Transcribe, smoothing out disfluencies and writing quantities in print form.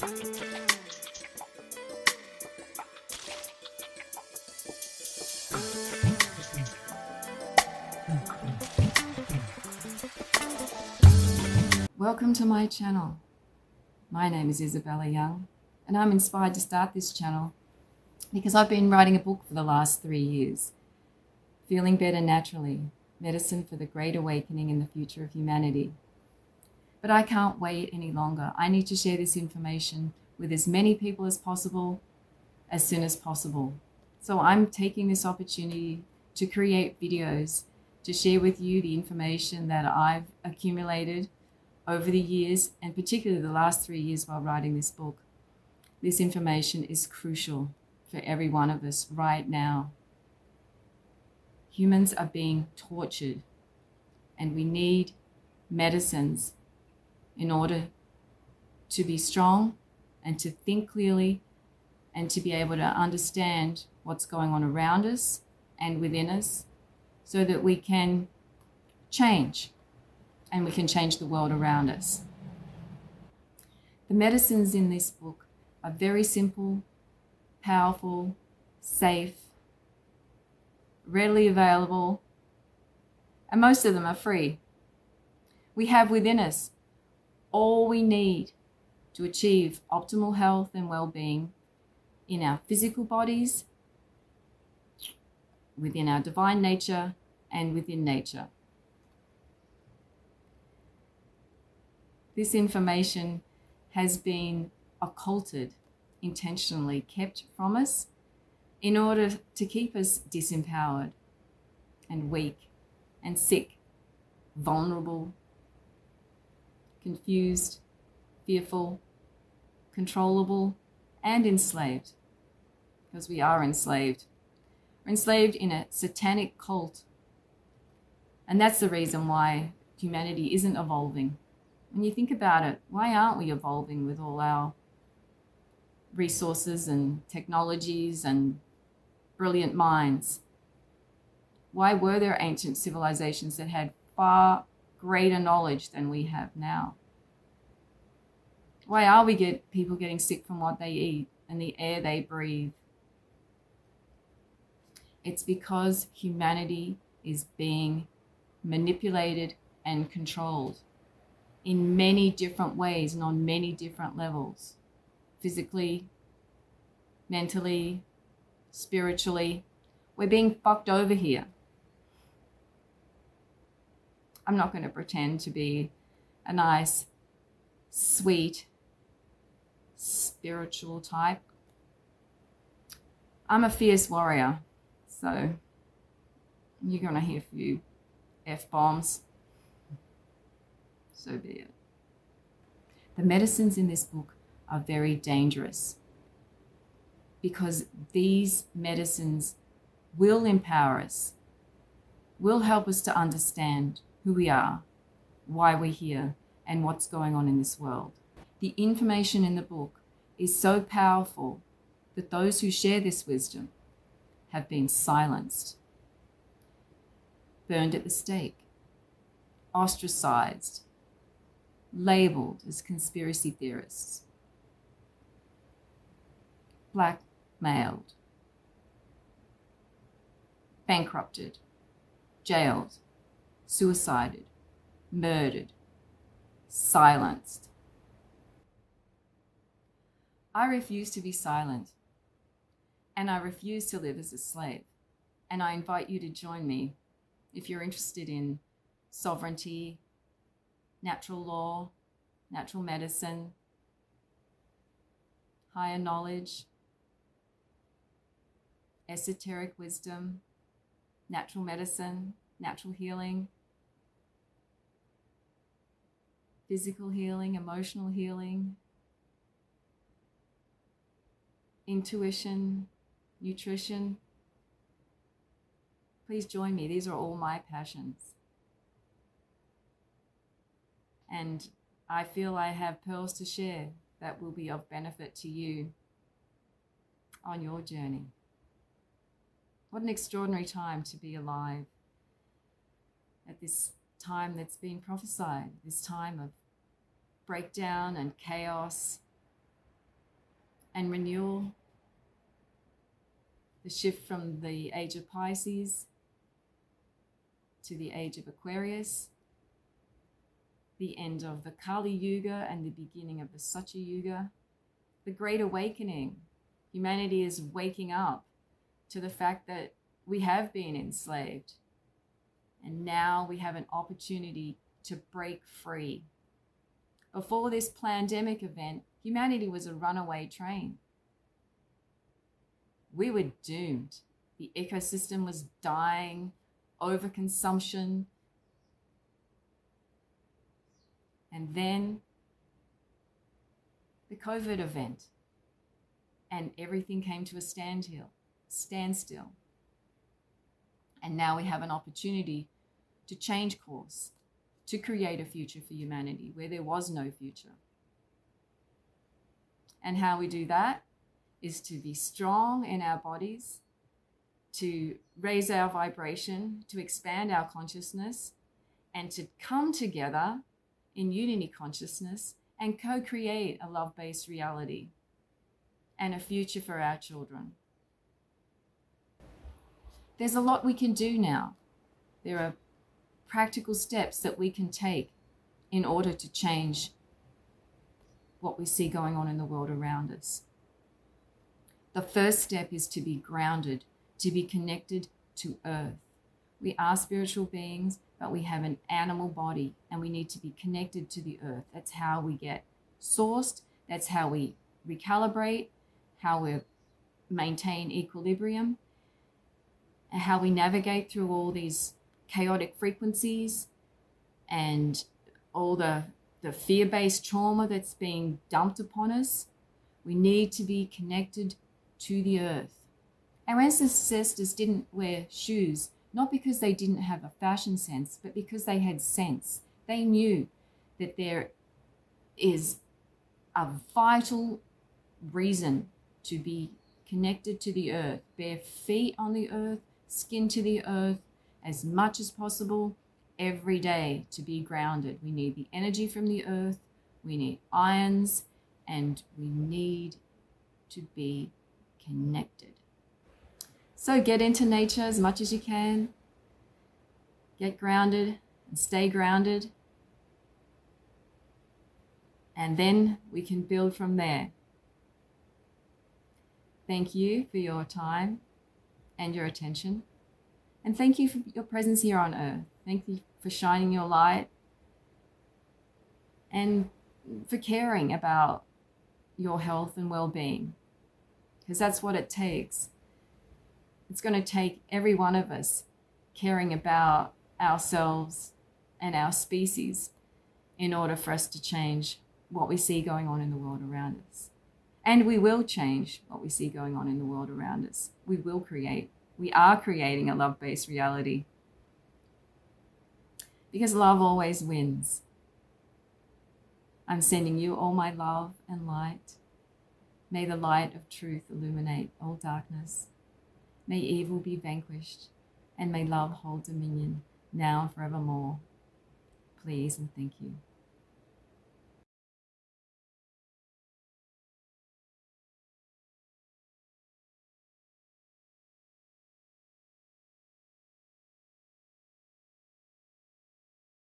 Welcome to my channel. My name is Isabella Young, and I'm inspired to start this channel because I've been writing a book for the last 3 years, Feeling Better Naturally, Medicine for the Great Awakening in the Future of Humanity. But I can't wait any longer. I need to share this information with as many people as possible, as soon as possible. So I'm taking this opportunity to create videos to share with you the information that I've accumulated over the years, and particularly the last 3 years while writing this book. This information is crucial for every one of us right now. Humans are being tortured, and we need medicines in order to be strong and to think clearly and to be able to understand what's going on around us and within us so that we can change. And we can change the world around us. The medicines in this book are very simple, powerful, safe, readily available, and most of them are free. We have within us all we need to achieve optimal health and well-being in our physical bodies, within our divine nature, and within nature. This information has been occulted, intentionally kept from us in order to keep us disempowered and weak and sick, vulnerable, confused, fearful, controllable, and enslaved. Because we are enslaved. We're enslaved in a satanic cult. And that's the reason why humanity isn't evolving. When you think about it, why aren't we evolving with all our resources and technologies and brilliant minds? Why were there ancient civilizations that had far greater knowledge than we have now? Why are people getting sick from what they eat and the air they breathe? It's because humanity is being manipulated and controlled in many different ways and on many different levels. Physically, mentally, spiritually. We're being fucked over here. I'm not going to pretend to be a nice, sweet, spiritual type. I'm a fierce warrior, so you're going to hear a few F-bombs. So be it. The medicines in this book are very dangerous because these medicines will empower us, will help us to understand who we are, why we're here, and what's going on in this world. The information in the book is so powerful that those who share this wisdom have been silenced, burned at the stake, ostracized, labeled as conspiracy theorists, blackmailed, bankrupted, jailed, suicided, murdered, silenced. I refuse to be silent, and I refuse to live as a slave. And I invite you to join me if you're interested in sovereignty, natural law, natural medicine, higher knowledge, esoteric wisdom, natural medicine, natural healing, physical healing, emotional healing, intuition, nutrition. Please join me. These are all my passions. And I feel I have pearls to share that will be of benefit to you on your journey. What an extraordinary time to be alive at this time that's been prophesied, this time of breakdown and chaos, and renewal, the shift from the age of Pisces to the age of Aquarius, the end of the Kali Yuga and the beginning of the Satya Yuga, the Great Awakening. Humanity is waking up to the fact that we have been enslaved, and now we have an opportunity to break free. Before this pandemic event, humanity was a runaway train. We were doomed. The ecosystem was dying, overconsumption. And then the COVID event, and everything came to a standstill. And now we have an opportunity to change course, to create a future for humanity where there was no future. And how we do that is to be strong in our bodies, to raise our vibration, to expand our consciousness, and to come together in unity consciousness and co-create a love-based reality and a future for our children. There's a lot we can do now. There are practical steps that we can take in order to change what we see going on in the world around us. The first step is to be grounded, to be connected to Earth. We are spiritual beings, but we have an animal body, and we need to be connected to the Earth. That's how we get sourced. That's how we recalibrate, how we maintain equilibrium, and how we navigate through all these chaotic frequencies and all the fear-based trauma that's being dumped upon us. We need to be connected to the Earth. Our ancestors didn't wear shoes, not because they didn't have a fashion sense, but because they had sense. They knew that there is a vital reason to be connected to the Earth, bare feet on the Earth, skin to the Earth, as much as possible every day to be grounded. We need the energy from the Earth, we need ions, and we need to be connected. So get into nature as much as you can. Get grounded and stay grounded. And then we can build from there. Thank you for your time and your attention. And thank you for your presence here on Earth. Thank you for shining your light and for caring about your health and well-being, because that's what it takes. It's going to take every one of us caring about ourselves and our species in order for us to change what we see going on in the world around us. And we will change what we see going on in the world around us. We are creating a love-based reality, because love always wins. I'm sending you all my love and light. May the light of truth illuminate all darkness. May evil be vanquished, and may love hold dominion now and forevermore. Please and thank you.